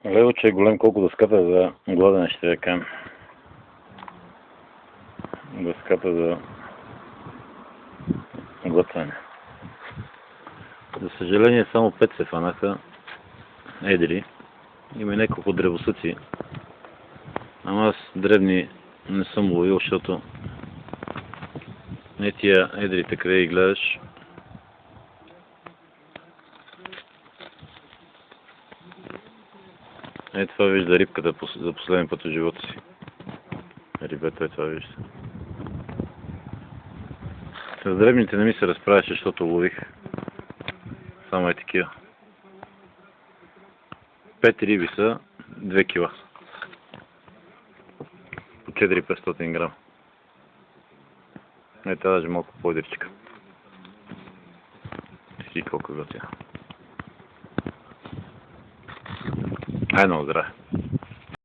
Лево, че е голем колко дъската за гладене, ще я кажем. Дъската за глътване. За съжаление само 5 се фанаха едри. Има и няколко древосъци. Ама аз дребни не съм ловил, защото не тия едрите, къде ги гледаш. Е, това вижда рибката за последен път в живота си. Рибето е това вижда. С дребните не ми се разправяше, защото лових само е такива. 5 риби са 2 кила. По 4-500 грама. Е, това даже малко по-едричка. Си колко готина. Ай, много здраве.